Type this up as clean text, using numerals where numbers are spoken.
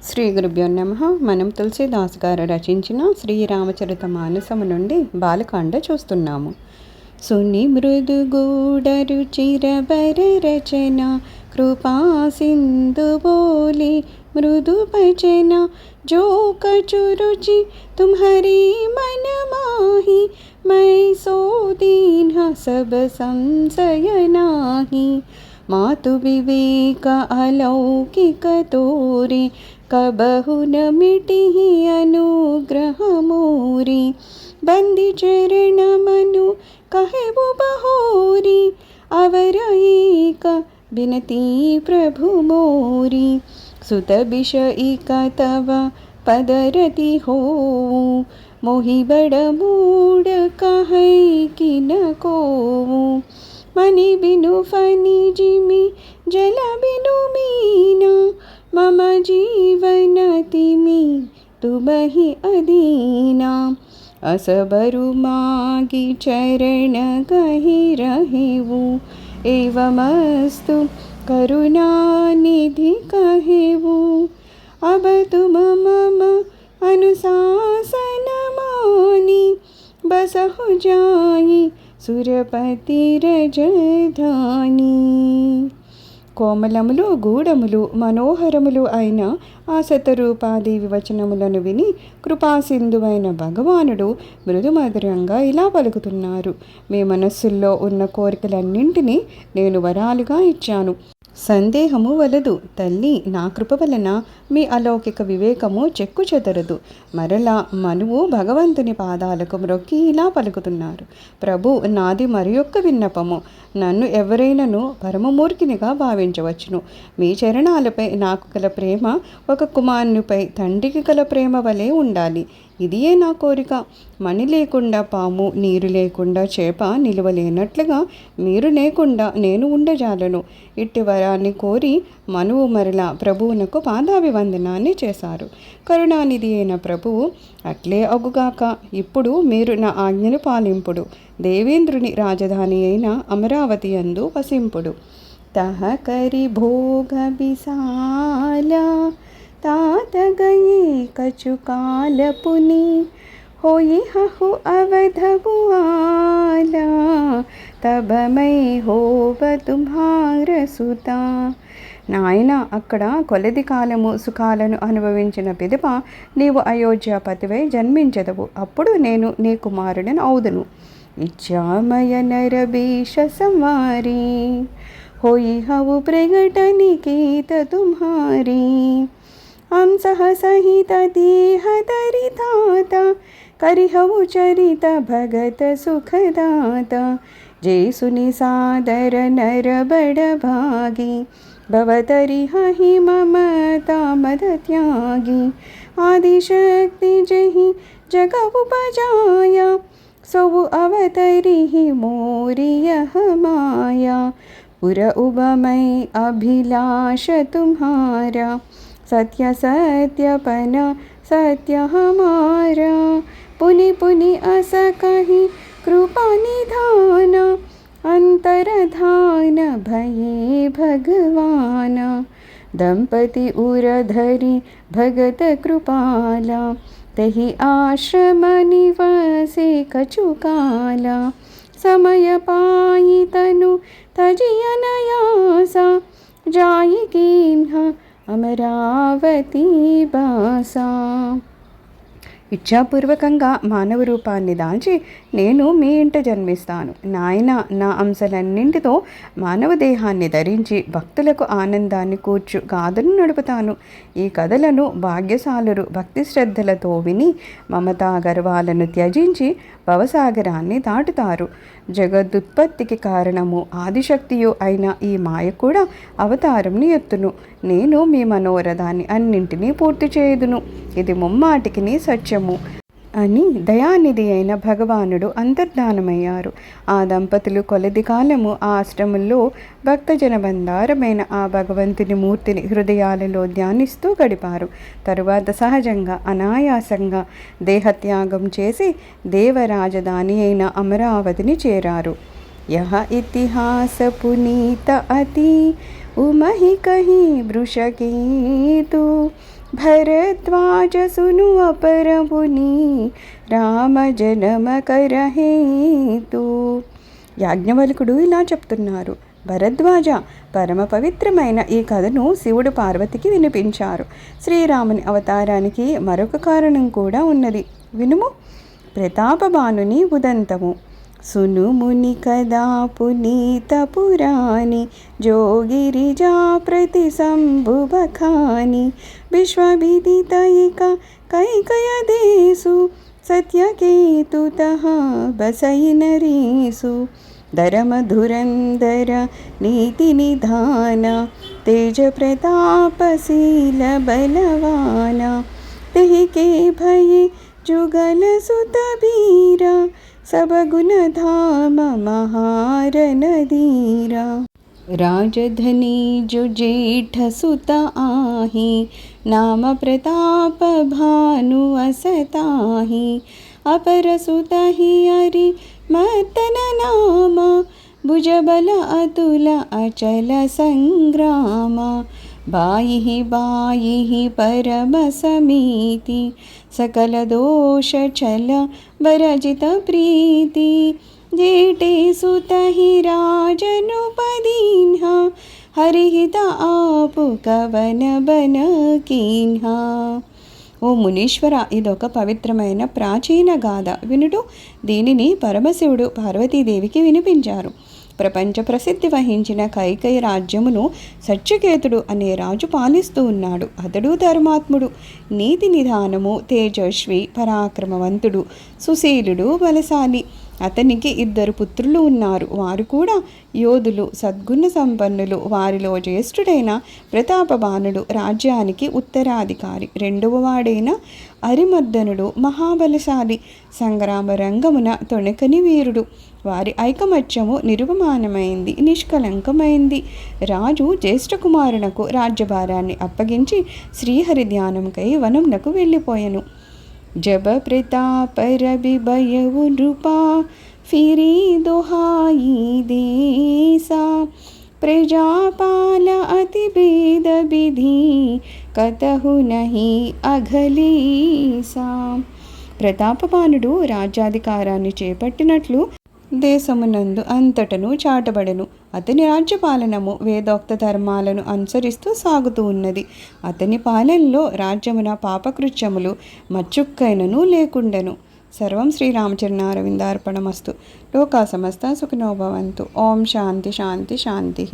శ్రీ గురుభ్యో నమః. మనం తులసీదాస్ గారు రచించిన శ్రీరామచరిత మానసము నుండి బాలకాండ చూస్తున్నాము. సుని మృదుగూడరు చిరబర రచన కృపా సింధు బోలి మృదు భజన जो कछु रुचि तुम्हारी मन माही मैं सो दीन सब संशय नाही मातु विवेक अलौकिक तोरे कबहु न मिटि अनुग्रह मोरी बंदी चरण मनु कहेबु बहोरी अवर एक बिनती प्रभु मोरी सुत विषयिक तव पदरति हो मोहि बड़ मूड कहै कि न को मणि बिनु फनि जिमि जल बिनु मीना मम जीवन तिमि तुमहि अदीना असबरु मागी चरण कहि रहेवु एवमस्तु करुणानिधि कहेवु अब तुम मम अनुशासन मानी बसहु जाई सुरपति रजधानी. కోమలములు గూఢములు మనోహరములు అయిన ఆ శతరూపాది వివచనములను విని కృపాసింధువైన భగవానుడు మృదుమధురంగా ఇలా పలుకుతున్నారు. మీ మనస్సుల్లో ఉన్న కోరికలన్నింటినీ నేను వరాలుగా ఇచ్చాను. సందేహము వలదు తల్లి, నా కృప వలన మీ అలౌకిక వివేకము చెక్కు చెదరదు. మరలా మనువు భగవంతుని పాదాలకు మ్రొక్కి ఇలా పలుకుతున్నారు. ప్రభు, నాది మరి యొక్క విన్నపము. నన్ను ఎవరైనాను పరమమూర్ఖినిగా భావించవచ్చును. మీ చరణాలపై నాకు గల ప్రేమ ఒక కుమారునిపై తండ్రికి గల ప్రేమ వలె ఉండాలి. ఇదియే నా కోరిక. మణి లేకుండా పాము, నీరు లేకుండా చేప నిలవలేనట్లుగా మీరు లేకుండా నేను ఉండజాలను. ఇట్టి వరాన్ని కోరి మనువు మరలా ప్రభువునకు పాదాభివందనాన్ని చేశారు. కరుణానిధి అయిన ప్రభువు, అట్లే అగుగాక. ఇప్పుడు మీరు నా ఆజ్ఞను పాలింపుడు. దేవేంద్రుని రాజధాని అయిన అమరావతి యందు వసింపుడు. తహ కరి భోగ విశాల तात गए कछु काल पुनि होई हहु अवधबुआला तब मैं होव तुम्हार सुता. నాయన, అక్కడ కొలది కాలము సుఖాలను అనుభవించిన పిదప నీవు అయోధ్యాపతివై జన్మించదవు. అప్పుడు నేను నీ కుమారుడను అవుదును. ఇచ్చామయ నరబీష సంవారి होई हवु प्रगटनिकेत तुम्हारी हम सह सहित देह दरिताता करिहवु चरित भगत सुखदाता जे सुनि सादर नर बड़ भागी भवतरि हहि ममता मद त्यागी आदिशक्ति जहि जग उपजाया सोवु अवतरि मोरि यह माया पुर उबमय अभिलाष तुम्हारा सत्य सत्यपन सत्य हमारा पुनि पुनि अस कहि कृपा निधान अंतरधान भये भगवान दंपति उरधरि भगत कृपाला तहि आश्रम निवासे कछुकाला समय पाई तनु तजियनयासा जाई किन्ह అమరావతి బాస. ఇచ్ఛాపూర్వకంగా మానవ రూపాన్ని దాల్చి నేను మీ ఇంట జన్మిస్తాను. నాయన, నా అంశలన్నింటితో మానవ దేహాన్ని ధరించి భక్తులకు ఆనందాన్ని కూర్చు గాథను నడుపుతాను. ఈ కథలను భాగ్యశాలురు భక్తి శ్రద్ధలతో విని మమతా గర్వాలను త్యజించి భవసాగరాన్ని దాటుతారు. జగదుత్పత్తికి కారణము ఆదిశక్తియు అయిన ఈ మాయ కూడా అవతారంని ఎత్తును. నేను మీ మనోరథాన్ని అన్నింటినీ పూర్తి చేయుదును. ఇది ముమ్మాటికి సత్యము అని దయానిధి అయిన భగవానుడు అంతర్ధానమయ్యారు. ఆ దంపతులు కొలది కాలము ఆ ఆశ్రమంలో భక్తజన బంధారమైన ఆ భగవంతుని మూర్తిని హృదయాలలో ధ్యానిస్తూ గడిపారు. తరువాత సహజంగా అనాయాసంగా దేహత్యాగం చేసి దేవరాజధాని అయిన అమరావతిని చేరారు. यह इतिहास पुनीत अति उमहि कही वृषकेतु భరద్వాజ సును అపరముని రామ జనమ కరహేతు. యాజ్ఞవల్కుడు ఇలా చెప్తున్నారు: భరద్వాజ, పరమ పవిత్రమైన ఈ కథను శివుడు పార్వతికి వినిపించారు. శ్రీరాముని అవతారానికి మరొక కారణం కూడా ఉన్నది, వినుము. ప్రతాపబాణుని ఉదంతము. సునుముని కదా పునీత పురాణి జోగిరిజా ప్రతిశంభుబఖాని విశ్వవిదితైక కైకయదేశు సత్యకేతుతః బసైనరీసు ధరమధురంధర నీతి నిధాన తేజ ప్రతాపశీల బలవాన तेहि के भय जुगल सुत बीरा सब गुण धाम महार नदीरा राजधनी जो जेठ सुत आही नाम प्रताप भानु असताही अपर सुत ही हरि मर्तन नाम भुजबल अतुल अचल संग्राम बाई परम समीति सकल दोष चल वरजित प्रीति जेटे सुत ही राजनुपदीन्हा हरिहित आपु कवन बन कीन्हा. ఓ మునీశ్వర, ఇదొక పవిత్రమైన ప్రాచీన గాథ వినుడు. దీనిని పరమశివుడు పార్వతీదేవికి వినిపించారు. ప్రపంచ ప్రసిద్ధి వహించిన కైకేయ రాజ్యమును సత్యకేతుడు అనే రాజు పాలిస్తూ ఉన్నాడు. అతడు ధర్మాత్ముడు, నీతి నిధానము, తేజస్వి, పరాక్రమవంతుడు, సుశీలుడు, బలశాలి. అతనికి 2 పుత్రులు ఉన్నారు. వారు కూడా యోధులు, సద్గుణ సంపన్నులు. వారిలో జ్యేష్ఠుడైన ప్రతాపబాణుడు రాజ్యానికి ఉత్తరాధికారి. 2వ వాడైన అరిమర్దనుడు మహాబలశాలి, సంగ్రామ రంగమున తొణకని వీరుడు. వారి ఐకమత్యము నిరుపమానమైంది, నిష్కలంకమైంది. రాజు జ్యేష్ఠ కుమారునకు రాజ్యభారాన్ని అప్పగించి శ్రీహరి ధ్యానముకై వనమునకు వెళ్ళిపోయెను. जब प्रताप रवि बयउ नृपा फिरी दोहाई देसा प्रजापाल अति भेद विधि कतहु नहीं अघलीसा. ప్రతాపబాణుడు రాజ్యాధికారాన్ని చేపట్టినట్లు దేశమునందు అంతటను చాటబడెను. అతని రాజ్యపాలనము వేదోక్త ధర్మాలను అనుసరిస్తూ సాగుతూ ఉన్నది. అతని పాలనలో రాజ్యమున పాపకృత్యములు మచ్చుక్కైనను లేకుండెను. సర్వం శ్రీరామచరణారవిందార్పణమస్తు. లోకా సమస్త సుఖినో భవంతు. ఓం శాంతి శాంతి శాంతి.